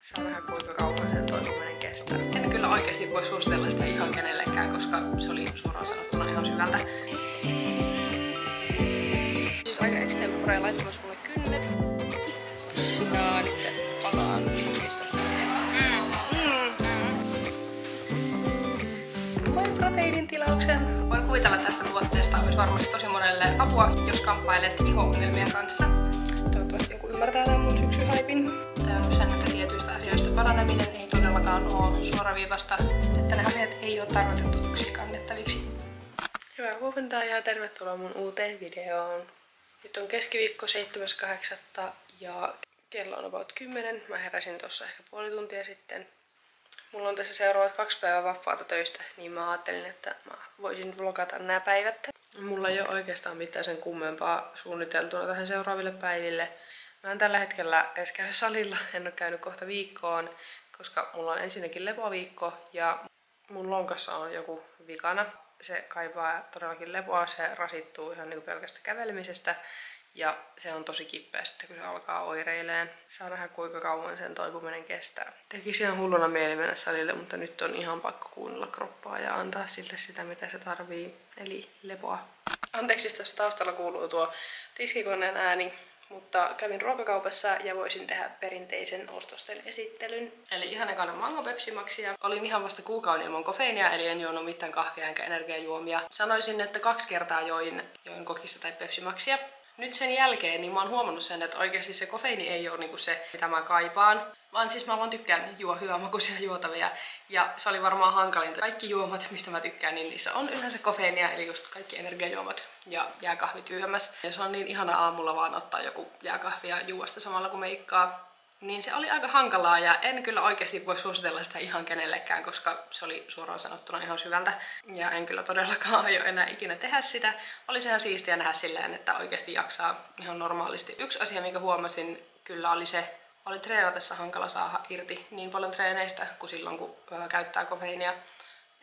Saa nähdä kuinka kauan sen toipuminen kestää. En kyllä oikeasti voi suositella sitä ihan kenellekään, koska se oli suoraan sanottuna ihan syvältä. Siis aika extempore laittamassa mulle kynnet. Ja nyt palaan pikkuissa. Vain proteiinin tilauksen. Voin kuvitella tästä tuotteesta olisi varmasti tosi monelle apua, jos kamppailet iho-ongelmien kanssa. Toivottavasti joku ymmärtää tämän mun syksyhaipin. Tää on sen, että tietyistä asioista paraneminen ei todellakaan ole suoraviivasta, että ne asiat ei ole tarkoitettu yksin kannettaviksi. Hyvää huomenta ja tervetuloa mun uuteen videoon. Nyt on keskiviikko 7.8. ja kello on about 10. Mä heräsin tossa ehkä puoli tuntia sitten. Mulla on tässä seuraavat 2 päivää vapaata töistä, niin mä ajattelin, että mä voisin vlogata nämä päivät. Mulla ei ole oikeastaan mitään sen kummempaa suunniteltuna tähän seuraaville päiville. Mä en tällä hetkellä edes käy salilla, en ole käynyt kohta viikkoon, koska mulla on ensinnäkin lepoviikko ja mun lonkassa on joku vikana. Se kaipaa todellakin lepoa, se rasittuu ihan niin kuin pelkästä kävelemisestä ja se on tosi kipeä sitten, kun se alkaa oireileen. Saa nähdä kuinka kauan sen toipuminen kestää. Tekisi ihan hulluna mieli mennä salille, mutta nyt on ihan pakko kuunnella kroppaa ja antaa sille sitä, mitä se tarvii, eli lepoa. Anteeksi, tuossa taustalla kuuluu tuo tiskikoneen ääni. Mutta kävin ruokakaupassa ja voisin tehdä perinteisen ostosten esittelyn. Eli ihan ekana mango pepsimaksia. Olin ihan vasta kuukauden ilman kofeiinia, eli en juonut mitään kahvia enkä energiajuomia. Sanoisin, että 2 kertaa join kokista tai pepsimaksia. Nyt sen jälkeen niin mä oon huomannut sen, että oikeasti se kofeiini ei ole niinku se, mitä mä kaipaan. Vaan siis mä vaan tykkään juo hyvänmakuisia juotavia. Ja se oli varmaan hankalinta. Kaikki juomat, mistä mä tykkään, niin niissä on yleensä kofeiinia, eli just kaikki energiajuomat ja jääkahvit yhdemmäs. Ja se on niin ihana aamulla vaan ottaa joku jääkahvi ja juosta samalla kun meikkaa. Niin se oli aika hankalaa ja en kyllä oikeasti voi suositella sitä ihan kenellekään, koska se oli suoraan sanottuna ihan syvältä. Ja en kyllä todellakaan aio enää ikinä tehdä sitä. Oli se ihan siistiä nähdä silleen, että oikeasti jaksaa ihan normaalisti. Yksi asia, mikä huomasin kyllä oli se, oli treenatessa hankala saada irti niin paljon treeneistä kuin silloin, kun käyttää kofeiinia.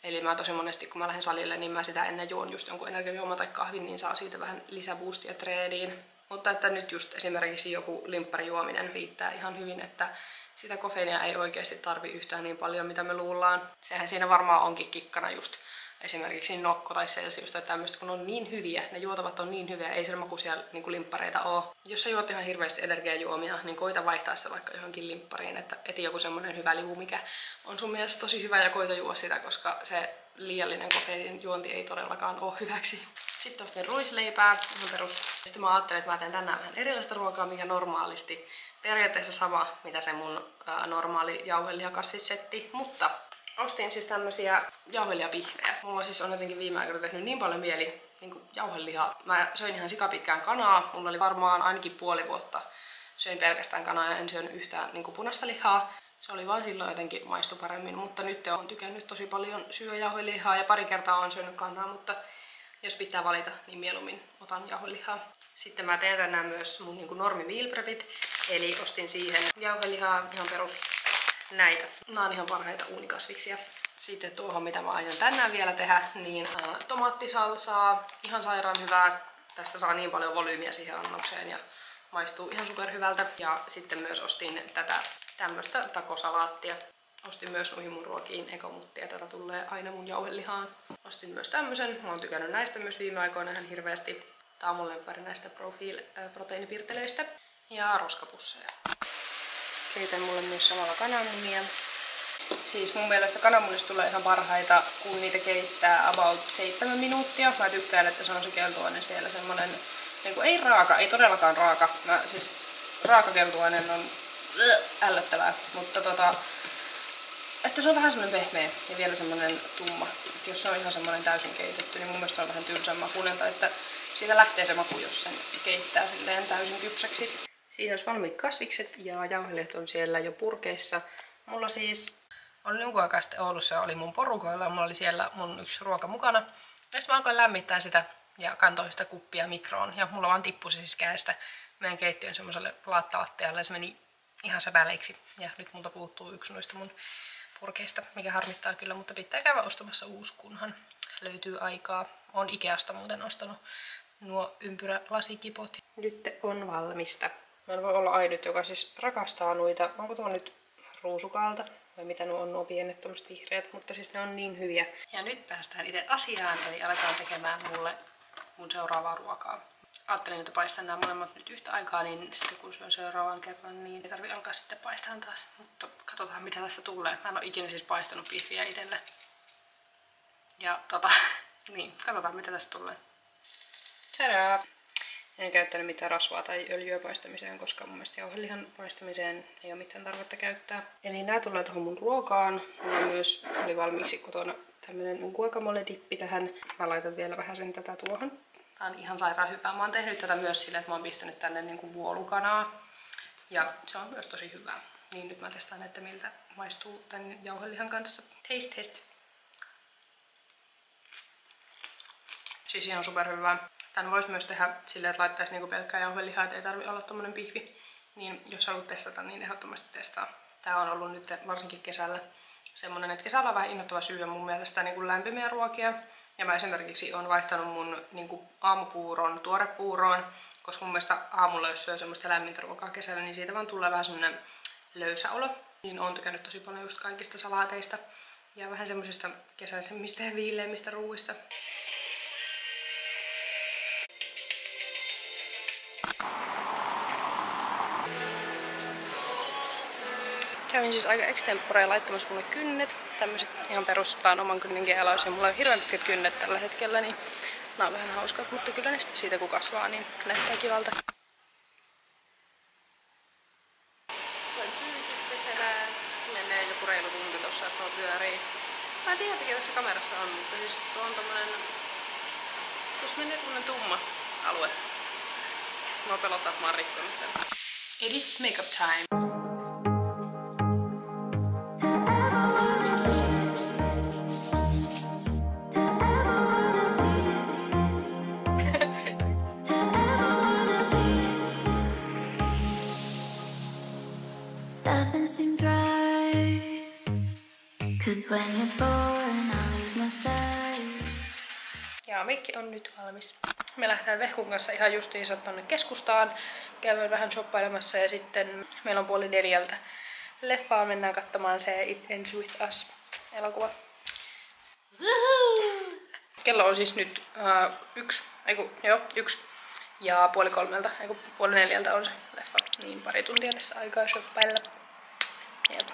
Eli mä tosi monesti, kun mä lähden salille, niin mä sitä ennen juon just jonkun energiajuoma tai kahvin, niin saa siitä vähän lisäboostia treeniin. Mutta että nyt just esimerkiksi joku limpparijuominen riittää ihan hyvin, että sitä kofeiinia ei oikeasti tarvi yhtään niin paljon, mitä me luullaan. Sehän siinä varmaan onkin kikkana just esimerkiksi Nokko tai Celsius tai tämmöistä, kun on niin hyviä, ne juotavat on niin hyviä, ei siellä makuisia niin limppareita ole. Jos sä juot ihan hirveästi energiajuomia, niin koita vaihtaa sitä vaikka johonkin limppariin, että eti joku semmonen hyvä livu, mikä on sun mielestä tosi hyvä ja koita juo sitä, koska se liiallinen kofeiinin juonti ei todellakaan ole hyväksi. Sitten ostin ruisleipää, ihan perus. Sitten mä ajattelin, että mä teen tänään vähän erilaista ruokaa, mikä normaalisti periaatteessa sama, mitä se mun normaali jauhelihakassissetti, mutta ostin siis tämmösiä jauhelihapihvejä. Mulla siis on jotenkin viime aikoina tehnyt niin paljon mieli niin jauhelihaa. Mä söin ihan sikapitkään kanaa, mulla oli varmaan ainakin puoli vuotta söin pelkästään kanaa ja en syönyt yhtään niin punaista lihaa. Se oli vaan silloin jotenkin maistu paremmin, mutta nyt olen tykännyt tosi paljon syödä jauhelihaa ja pari kertaa olen syönyt kanaa, mutta jos pitää valita, niin mieluummin otan jauhelihaa. Sitten mä teen tänään myös mun niin normi meal prepit, eli ostin siihen jauhelihaa ihan perus näitä. Nämä on ihan parhaita uunikasviksia. Sitten tuohon, mitä mä aion tänään vielä tehdä, niin tomaattisalsaa, ihan sairaan hyvää. Tästä saa niin paljon volyymiä siihen annokseen ja maistuu ihan superhyvältä. Ja sitten myös ostin tätä tämmöstä takosalaattia. Ostin myös noihin mun ruokiin ekomuttia, tätä tulee aina mun jauhelihaan. Ostin myös tämmösen, mä oon tykännyt näistä myös viime aikoina ihan hirveästi. Tää on mun lemppari näistä proteiinipirtelöistä. Ja roskapusseja. Keitän mulle myös samalla kananmunia. Siis mun mielestä kananmunista tulee ihan parhaita, kun niitä keittää about 7 minuuttia. Mä tykkään, että se on se keltuainen siellä semmonen, niin ei raaka, ei todellakaan raaka. Siis raaka keltuainen on ällöttävää, mutta että se on vähän semmonen pehmeä ja vielä semmonen tumma. Et jos se on ihan semmonen täysin keitetty, niin mun mielestä se on vähän tylsän makuinen, tai että siitä lähtee se maku, jos sen keittää silleen täysin kypsäksi. Siinä olisi valmiit kasvikset ja jauhelijat on siellä jo purkeissa. Mulla siis oli jonkun aikaa sitten Oulussa, oli mun porukoilla, mulla oli siellä mun yksi ruoka mukana. Ja sitten mä alkoin lämmittää sitä ja kantoin sitä kuppia mikroon. Ja mulla vaan tippui se siis käestä meidän keittiön semmoiselle laattalattialle ja se meni ihan säpäleiksi. Ja nyt multa puuttuu yksi noista mun purkeista, mikä harmittaa kyllä, mutta pitää käydä ostamassa uusi, kunhan löytyy aikaa. Oon Ikeasta muuten ostanut nuo ympyrälasikipot. Nyt on valmista. Mä en voi olla ainut, joka siis rakastaa noita. Onko tuo nyt ruusukaalta. Vai mitä nuo on nuo pienet tommoset vihreät, mutta siis ne on niin hyviä. Ja nyt päästään itse asiaan, eli aletaan tekemään mulle mun seuraavaa ruokaa. Ajattelin, että paistan nämä molemmat nyt yhtä aikaa, niin sitten kun syön seuraavan kerran, niin ei tarvi alkaa sitten paistaa taas. Mutta katsotaan mitä tästä tulee. Mä en ole ikinä siis paistanut biffiä itselle. Ja niin, katsotaan mitä tästä tulee. Tadaa! En käyttänyt mitään rasvaa tai öljyä paistamiseen, koska mun mielestä jauhelihan paistamiseen ei ole mitään tarvetta käyttää. Eli nää tulee tuohon mun ruokaan. Mulla myös oli valmiiksi kotona tämmönen guacamole-dippi tähän. Mä laitan vielä vähän sen tätä tuohon. Tää on ihan sairaan hyvää. Mä oon tehnyt tätä myös silleen, että mä oon pistänyt tänne niinku vuolukanaa. Ja se on myös tosi hyvää. Niin nyt mä testaan, että miltä maistuu tän jauhelihan kanssa. Taste. Siis ihan superhyvää. Tän vois myös tehdä silleen, että laittaisi niinku pelkkää jauhelihaa, että ei tarvi olla tommonen pihvi. Niin jos haluat testata, niin ehdottomasti testaa. Tää on ollut nyt varsinkin kesällä semmonen, että kesällä on vähän innoittava syödä mun mielestä niinku lämpimiä ruokia. Ja mä esimerkiksi oon vaihtanut mun niinku aamupuuron tuorepuuroon, koska mun mielestä aamulla jos syö semmoista lämmintä ruokaa kesällä, niin siitä vaan tulee vähän semmonen löysä olo. Niin oon tykännyt tosi paljon just kaikista salaateista ja vähän semmosista kesäisemmistä ja viileimmistä ruuista. Kävin siis aika extemporeen laittamassa mulle kynnet. Tämmöset ihan perustaan oman kynnen gealaisia. Mulla on hirveän pitkät kynnet tällä hetkellä, niin nää on vähän hauskat, mutta kyllä ne sitten siitä kun kasvaa, niin näyttää kivalta. Voin pyykit pesemään. Menee joku reilu tunti tossa, että nuo pyörii. Mä en tiedä, mikä tässä kamerassa on, mutta siis tuo on tommonen... Tuossa menee tommonen tumma alue. Mua pelottaa, että mä oon rikkonut tän. It is makeup time. Ja mikki on nyt valmis. Me lähdetään Vehkun kanssa ihan justiinsa tonne keskustaan. Käydään vähän shoppailemassa ja sitten meillä on 3:30 leffaa. Mennään katsomaan se It Ends With Us -elokuva. Kello on siis nyt 1. Ja 3:30 on se leffa. Niin pari tuntia tässä aikaa shoppailla. Jep.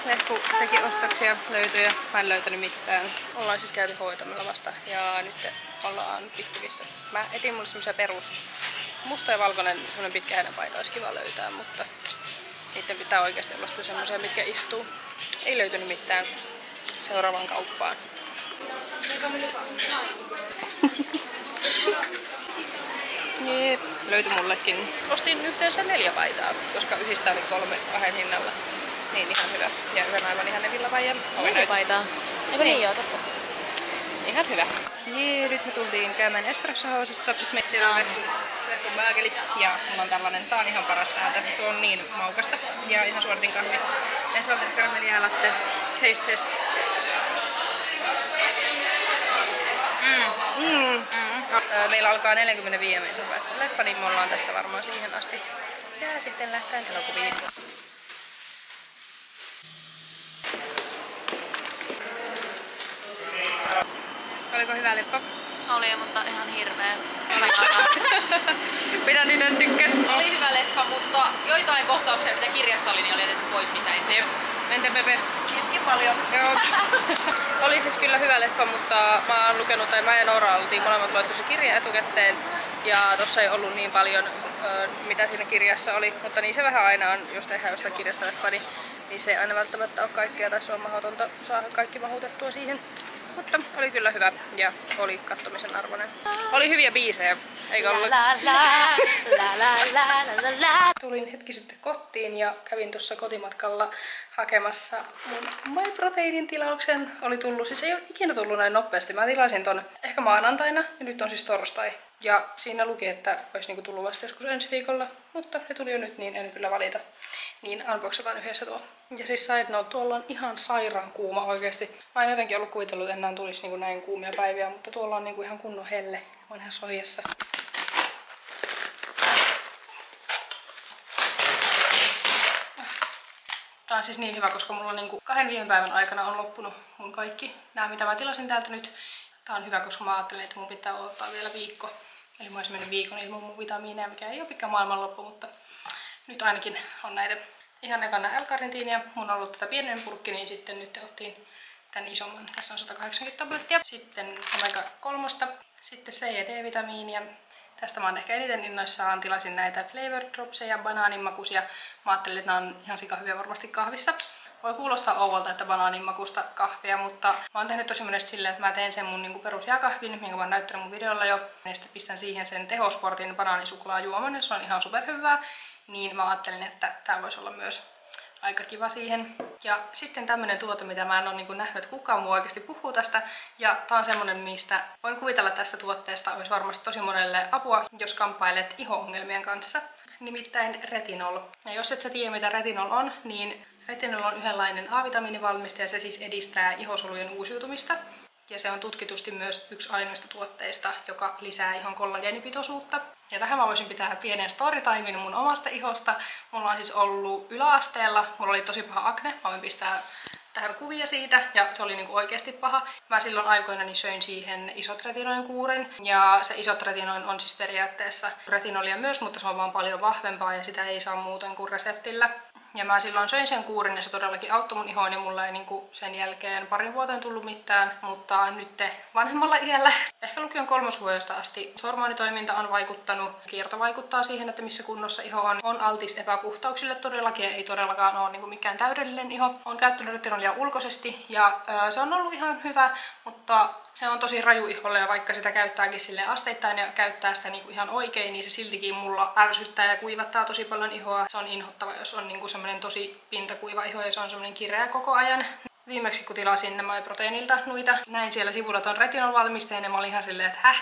Vehku teki ostoksia, löytöjä. Mä en löytänyt mitään. Ollaan siis käyty hoitamalla vasta ja nyt ollaan Pikkukissä. Mä etin mulle semmosia perus musta ja valkoinen, semmonen pitkä hänenpaita olisi kiva löytää, mutta niiden pitää oikeasti olla sitten semmosia, mitkä istuu. Ei löytynyt mitään seuraavaan kauppaan. Jep, löytyi mullekin. Ostin yhteensä 4 paitaa, koska yhdistä oli 3 2 hinnalla. Niin ihan hyvä. Ja yhden aivan ihan villapaijan. 4 paitaa. Eikö niin joo, totta? Ihan hyvä. Jee, nyt me tultiin käymään Espresso-housessa. Siellä on Vehkun bäägeli ja mulla on tällainen. Tää on ihan paras täältä. Tuo on niin maukasta. Ja ihan suoritin kahvi. Ensalted karamellia latte. Taste test. Meillä alkaa 45 minuutin päästä leffa, niin me ollaan tässä varmaan siihen asti. Ja sitten lähtään elokuviin. Oliko hyvä leffa? Oli, mutta ihan hirveä. Mitä tytön tykkäs? Oli hyvä leffa, mutta joitain kohtauksia, mitä kirjassa oli, niin oli jätetty pois, mitä ei. Jep. Entä Pepe? Itkin paljon. Joo. Oli siis kyllä hyvä leffa, mutta mä oon lukenut, tai mä ja Noora oltiin molemmat luettu se kirja etukäteen. Ja tossa ei ollut niin paljon, mitä siinä kirjassa oli. Mutta niin se vähän aina on, jos tehdään jostain kirjasta leffa, niin se ei aina välttämättä ole kaikkea. Tai se on mahdotonta saada kaikki mahutettua siihen. Mutta oli kyllä hyvä ja oli kattomisen arvoinen. Oli hyviä biisejä, eikö ollut? Tulin hetki sitten kotiin ja kävin tuossa kotimatkalla hakemassa mun MyProteinin tilauksen. Oli tullut, siis ei ole ikinä tullut näin nopeasti. Mä tilasin ton ehkä maanantaina ja nyt on siis torstai. Ja siinä luki, että olisi niinku tullut vasta joskus ensi viikolla, mutta ne tuli jo nyt, niin en kyllä valita. Niin unboxataan yhdessä tuo. Ja siis side note, tuolla on ihan sairaan kuuma oikeesti. Mä en jotenkin ollut kuvitellut, että enää tulisi niinku näin kuumia päiviä, mutta tuolla on niinku ihan kunnon helle. Mä oon ihan soijassa. Tää on siis niin hyvä, koska mulla niinku 2 viime päivän aikana on loppunut mun kaikki nämä, mitä mä tilasin täältä nyt. Tää on hyvä, koska mä ajattelin, että mun pitää odottaa vielä viikko. Eli mä olisin mennyt viikon ilman mun vitamiineja, mikä ei ole pitkä maailmanloppu, mutta nyt ainakin on näitä ihan ekana L-karnitiinia. Mun on ollut tätä pienen purkki, niin sitten nyt otin tän isomman. Tässä on 180 tablettia. Sitten omega-3, sitten C- ja D-vitamiinia. Tästä mä oon ehkä eniten innoissaan. Tilasin näitä flavor dropseja, banaaninmakuisia. Mä ajattelin, että nämä on ihan sikahyviä varmasti kahvissa. Voi kuulostaa ouvolta, että banaaninmakusta kahvia, mutta mä oon tehnyt tosi monesti silleen, että mä teen sen mun niinku perusjääkahvin, minkä mä oon näyttänyt mun videolla jo. Ja sitten pistän siihen sen tehosportin banaanisuklaajuoman, ja se on ihan superhyvää. Niin mä ajattelin, että tää voisi olla myös aika kiva siihen. Ja sitten tämmönen tuote, mitä mä en ole niinku nähnyt, että kukaan muu oikeasti puhuu tästä. Ja tää on semmonen, mistä voin kuvitella tästä tuotteesta olisi varmasti tosi monelle apua, jos kamppailet iho-ongelmien kanssa. Nimittäin retinol. Ja jos et sä tiedä, mitä retinol on, niin retinol on yhdenlainen A-vitamiinivalmiste ja se siis edistää ihosolujen uusiutumista. Ja se on tutkitusti myös yksi ainoista tuotteista, joka lisää ihon kollageenipitoisuutta. Ja tähän mä voisin pitää pienen storytimen mun omasta ihosta. Mulla on siis ollut yläasteella, mulla oli tosi paha akne, mä voin pistää tähän kuvia siitä, ja se oli niinku oikeasti paha. Mä silloin aikoinani söin siihen isotretinoin kuurin, ja se isotretinoin on siis periaatteessa retinolia myös, mutta se on vaan paljon vahvempaa ja sitä ei saa muuten kuin reseptillä. Ja mä silloin söin sen kuurin ja se todellakin auttoi mun ihoon ja mulla ei niinku sen jälkeen parin vuoteen tullut mitään. Mutta nyt vanhemmalla iällä, ehkä lukion 3. vuodesta asti, hormonitoiminta on vaikuttanut. Kierto vaikuttaa siihen, että missä kunnossa iho on. On altis epäpuhtauksille todellakin, ei todellakaan ole niinku mikään täydellinen iho. On käyttänyt retinolia ulkoisesti ja se on ollut ihan hyvä, mutta se on tosi raju iholle ja vaikka sitä käyttääkin silleen asteittain ja käyttää sitä niinku ihan oikein, niin se siltikin mulla ärsyttää ja kuivattaa tosi paljon ihoa. Se on inhottava, jos on niinku semmoinen tosi pintakuiva iho ja se on semmoinen kireä koko ajan. Viimeksi kun tilasin nämä proteiinilta noita, näin siellä sivulla ton retinol-valmisteen ja mä olin ihan silleen, että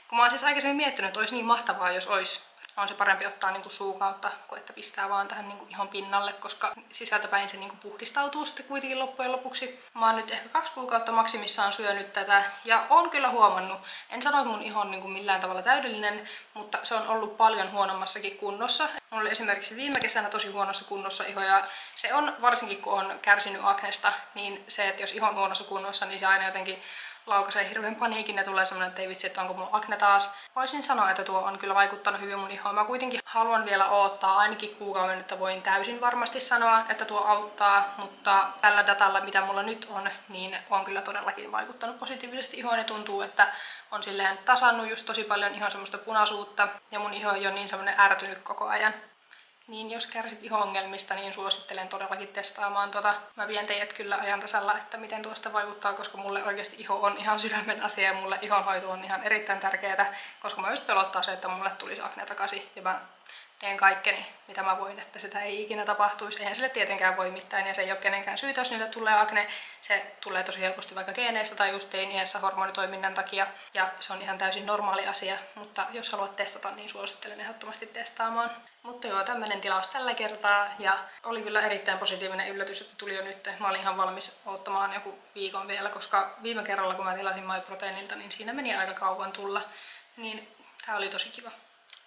kun mä oon siis aikaisemmin miettinyt, että olisi niin mahtavaa, jos olisi. On se parempi ottaa niinku suun kautta, kuin että pistää vaan tähän niinku ihon pinnalle, koska sisältäpäin se niinku puhdistautuu sitten kuitenkin loppujen lopuksi. Mä oon nyt ehkä 2 kuukautta maksimissaan syönyt tätä ja on kyllä huomannut. En sano, että mun iho on niinku millään tavalla täydellinen, mutta se on ollut paljon huonommassakin kunnossa. Mulla oli esimerkiksi viime kesänä tosi huonossa kunnossa iho ja se on, varsinkin kun on kärsinyt aknesta, niin se, että jos iho on huonossa kunnossa, niin se aina jotenkin laukaisee hirveän paniikin ja tulee semmoinen, että ei vitsi, että onko mulla akne taas. Voisin sanoa, että tuo on kyllä vaikuttanut hyvin mun ihoon. Mä kuitenkin haluan vielä odottaa ainakin kuukauden, että voin täysin varmasti sanoa, että tuo auttaa, mutta tällä datalla, mitä mulla nyt on, niin on kyllä todellakin vaikuttanut positiivisesti ihoon ja tuntuu, että on silleen tasannut just tosi paljon ihon semmoista punaisuutta ja mun iho ei ole niin semmoinen ärtynyt koko ajan. Niin jos kärsit iho-ongelmista, niin suosittelen todellakin testaamaan tota. Mä vien teidät kyllä ajan tasalla, että miten tuosta vaikuttaa, koska mulle oikeasti iho on ihan sydämen asia ja mulle ihonhoito on ihan erittäin tärkeää, koska mä just pelottaa se, että mulle tulisi akne takaisin ja mä teen kaikkeni, mitä mä voin, että sitä ei ikinä tapahtuisi. Eihän sille tietenkään voi mitään ja se ei ole kenenkään syytä, jos niille tulee akne. Se tulee tosi helposti vaikka geeneistä tai just teiniässä hormonitoiminnan takia ja se on ihan täysin normaali asia, mutta jos haluat testata, niin suosittelen ehdottomasti testaamaan. Mutta joo, tämmönen tilaus tällä kertaa ja oli kyllä erittäin positiivinen yllätys, että tuli jo nyt. Mä olin ihan valmis odottamaan joku viikon vielä, koska viime kerralla kun mä tilasin MyProteinilta, niin siinä meni aika kauan tulla. Niin tää oli tosi kiva.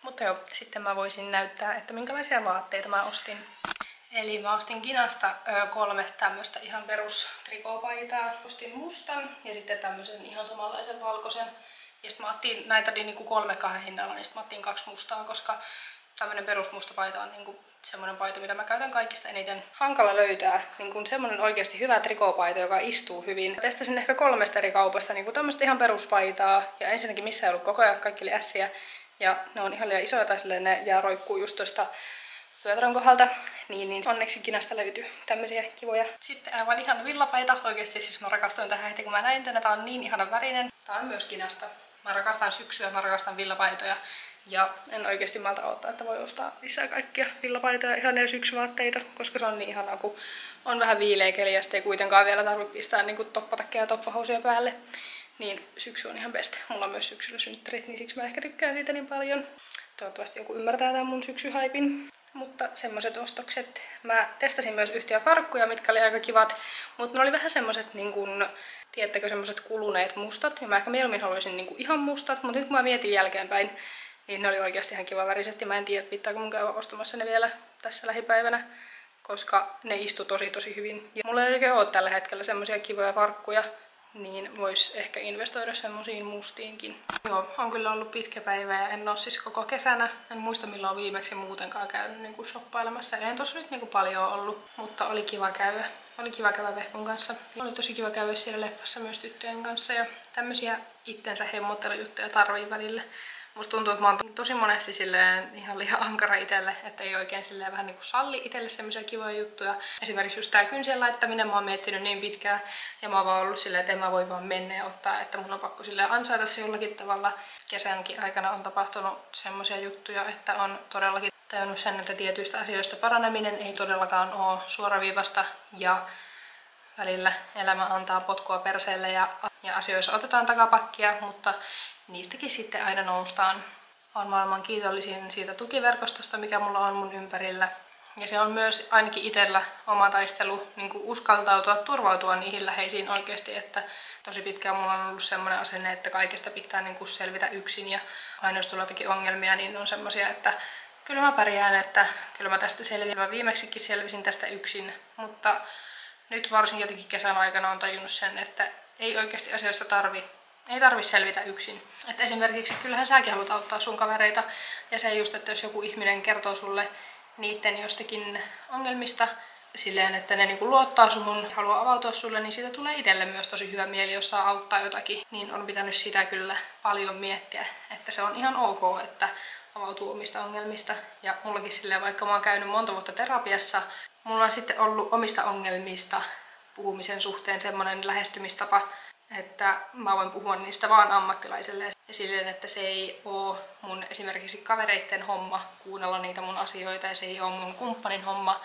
Mutta joo, sitten mä voisin näyttää, että minkälaisia vaatteita mä ostin. Eli mä ostin Kinasta 3 tämmöstä ihan perus trikoopaitaa. Ostin mustan ja sitten tämmösen ihan samanlaisen valkoisen. Ja sitten mä ottin näitä niinku 3 hinnalla, niin sitten mä ottin 2 mustaa, koska tämmönen perusmusta paita on niinku semmonen paita, mitä mä käytän kaikista eniten. Hankala löytää niinku semmonen oikeasti hyvä trikoopaita, joka istuu hyvin. Testasin ehkä 3 eri kaupasta niinku tämmöstä ihan peruspaitaa. Ja ensinnäkin missä ei ollut koko ajan, kaikki oli ässiä. Ja ne on ihan liian isoja tai silleen ne jää roikkuu just tuosta pyötärön kohdalta. Niin onneksi Kinasta löytyy tämmösiä kivoja. Sitten aivan ihana villapaita. Oikeesti siis mä rakastuin tähän heti kun mä näin tänne. Tää on niin ihana värinen. Tää on myös Kinasta. Mä rakastan syksyä, mä rakastan villapaitoja. Ja en oikeesti malta odottaa, että voi ostaa lisää kaikkia villapaitoja, ihania syksyvaatteita, koska se on niin ihanaa, kun on vähän viileä keli ja sitten ei kuitenkaan vielä tarvitse pistää niinku toppatakkeja ja toppahousuja päälle. Niin syksy on ihan best. Mulla on myös syksyllä synttärit, niin siksi mä ehkä tykkään siitä niin paljon. Toivottavasti joku ymmärtää tämän mun syksyhaipin. Mutta semmoset ostokset. Mä testasin myös yhtiä farkkuja, mitkä oli aika kivat. Mutta ne oli vähän semmoset niin kuin, tiedättekö, semmoset kuluneet mustat. Ja mä ehkä mieluummin haluaisin niin kuin ihan mustat, mutta nyt kun mä mietin jälkeenpäin, niin ne oli oikeasti ihan kiva väriset. Ja mä en tiedä, pitääkö mun käydä ostamassa ne vielä tässä lähipäivänä. koska ne istu tosi hyvin. Ja mulla ei oikein ole tällä hetkellä semmosia kivoja farkkuja, niin vois ehkä investoida semmosiin mustiinkin. Joo, on kyllä ollut pitkä päivä ja en oo siis koko kesänä. En muista milloin on viimeksi muutenkaan käynyt niinku shoppailemassa. En tossa nyt niinku paljon ollut, mutta oli kiva käydä. Oli kiva käydä Vehkon kanssa. Oli tosi kiva käydä siellä leffassa myös tyttöjen kanssa ja tämmösiä itsensä hemmottelujuttuja tarvii välillä. Musta tuntuu, että mä oon tosi monesti silleen ihan liian ankara itselle, että ei oikein silleen vähän niinku salli itselle semmoisia kivoja juttuja. Esimerkiksi just tää kynsien laittaminen mä oon miettinyt niin pitkään ja mä oon vaan ollut silleen, että en mä voi vaan mennä ja ottaa, että mun on pakko silleen ansaita se jollakin tavalla. Kesänkin aikana on tapahtunut semmoisia juttuja, että on todellakin tajunnut sen, että tietyistä asioista paraneminen ei todellakaan ole suoraviivasta ja välillä elämä antaa potkua perseelle ja asioissa otetaan takapakkia, mutta niistäkin sitten aina noustaan. Olen maailman kiitollisin siitä tukiverkostosta, mikä mulla on mun ympärillä. Ja se on myös ainakin itsellä oma taistelu niin kuin uskaltautua, turvautua niihin läheisiin oikeasti, että tosi pitkään mulla on ollut semmoinen asenne, että kaikesta pitää niin kuin selvitä yksin ja aina jos tulee jotakin ongelmia, niin on semmosia, että kyllä mä pärjään, että kyllä mä tästä selviän. Mä viimeksikin selvisin tästä yksin, mutta nyt varsinkin jotenkin kesän aikana on tajunnut sen, että ei oikeasti asioista ei tarvi selvitä yksin. Että esimerkiksi kyllähän säkin haluat auttaa sun kavereita ja se just, että jos joku ihminen kertoo sulle niiden jostakin ongelmista silleen, että ne niinku luottaa suhun, haluaa avautua sulle, niin siitä tulee itselle myös tosi hyvä mieli, jos saa auttaa jotakin. Niin on pitänyt sitä kyllä paljon miettiä, että se on ihan ok, että avautuu omista ongelmista. Ja mullakin silleen, vaikka mä oon käynyt monta vuotta terapiassa, mulla on sitten ollut omista ongelmista puhumisen suhteen semmoinen lähestymistapa, että mä voin puhua niistä vaan ammattilaiselle ja silleen, että se ei oo mun esimerkiksi kavereitten homma kuunnella niitä mun asioita ja se ei oo mun kumppanin homma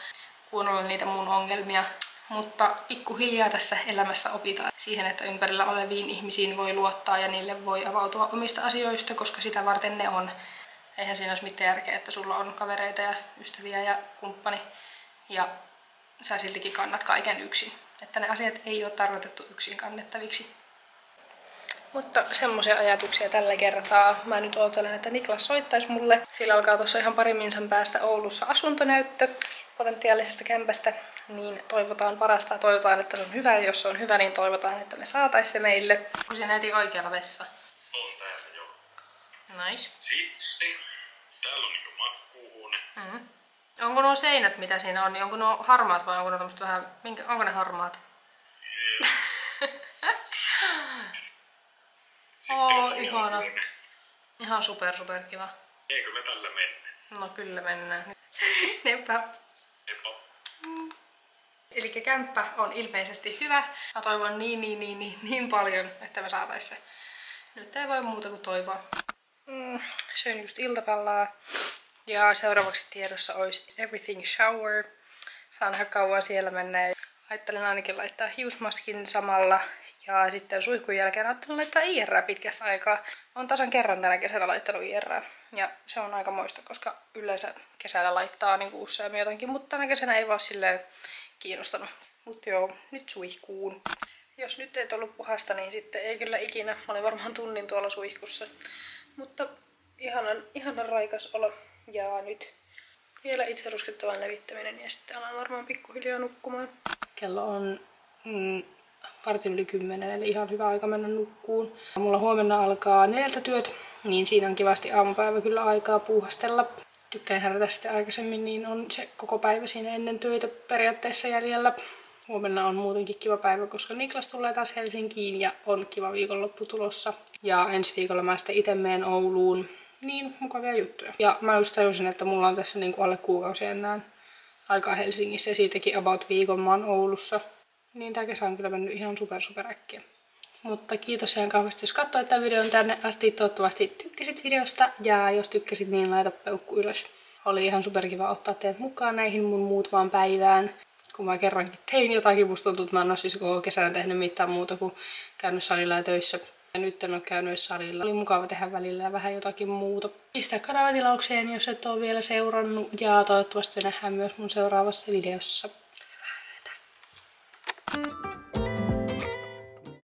kuunnella niitä mun ongelmia. Mutta pikkuhiljaa tässä elämässä opitaan siihen, että ympärillä oleviin ihmisiin voi luottaa ja niille voi avautua omista asioista, koska sitä varten ne on. Eihän siinä olisi mitään järkeä, että sulla on kavereita ja ystäviä ja kumppani ja sä siltikin kannat kaiken yksin. Että ne asiat ei ole tarkoitettu yksin kannettaviksi. Mutta semmoisia ajatuksia tällä kertaa. Mä nyt ootelen, että Niklas soittaisi mulle. Sillä alkaa tuossa ihan parin minsan päästä Oulussa asuntonäyttö potentiaalisesta kämpästä. Niin toivotaan parasta. Toivotaan, että se on hyvä. Ja jos se on hyvä, niin toivotaan, että me saatais se meille. Onko siinä heti oikealla vessa? On täällä, joo. Nice. Sitten täällä on niinku makuuhuone. Onko nuo seinät, mitä siinä on, niin onko nuo harmaat vai onko nuo tämmöset vähän... Onko ne harmaat? Ihana. Ihan super kiva. Eikö me tällä mennä? No kyllä mennään. Nepä. Elikkä kämppä on ilmeisesti hyvä. Mä toivon niin paljon, että me saatais se. Nyt ei voi muuta kuin toivoa. Söin just iltapallaa. Ja seuraavaksi tiedossa olisi Everything Shower. Saan nähdä kauan siellä mennä. Ajattelin ainakin laittaa hiusmaskin samalla. Ja sitten suihkun jälkeen ajattelin laittaa IR pitkästä aikaa. Olen tasan kerran tänä kesänä laittanut IR. Ja se on aika moista, koska yleensä kesällä laittaa niinku useammin jotakin. Mutta tänä kesänä ei vaan silleen kiinnostanut. Mutta joo, nyt suihkuun. Jos nyt ei ollut puhasta, niin sitten ei kyllä ikinä. Mä olin varmaan tunnin tuolla suihkussa. Mutta ihanan raikas olo. Ja nyt vielä itse ruskettavan levittäminen ja sitten alan varmaan pikkuhiljaa nukkumaan. Kello on 10:15, eli ihan hyvä aika mennä nukkuun. Mulla huomenna alkaa 4 työt, niin siinä on kivasti aamupäivä kyllä aikaa puuhastella. Tykkään herätä sitten aikaisemmin, niin on se koko päivä siinä ennen töitä periaatteessa jäljellä. Huomenna on muutenkin kiva päivä, koska Niklas tulee taas Helsinkiin ja on kiva viikonloppu tulossa. Ja ensi viikolla mä sitten itse menen Ouluun. Niin mukavia juttuja. Ja mä just tajusin, että mulla on tässä niinku alle kuukausi enää aikaa Helsingissä ja siitäkin about viikon mä oon Oulussa. Niin tää kesä on kyllä mennyt ihan super äkkiä. Mutta kiitos ihan kauheasti, jos katsoit tämän videon tänne asti. Toivottavasti tykkäsit videosta ja jos tykkäsit, niin laita peukku ylös. Oli ihan superkiva ottaa teidät mukaan näihin mun muutamaan päivään. Kun mä kerrankin tein jotakin, musta tuntuu, että mä en ole siis koko kesänä tehnyt mitään muuta kuin käynyt salilla ja töissä. Ja nyt en ole käynyt salilla. Oli mukava tehdä välillä vähän jotakin muuta. Pistä kanavatilaukseen, jos et ole vielä seurannut. Ja toivottavasti nähdään myös mun seuraavassa videossa.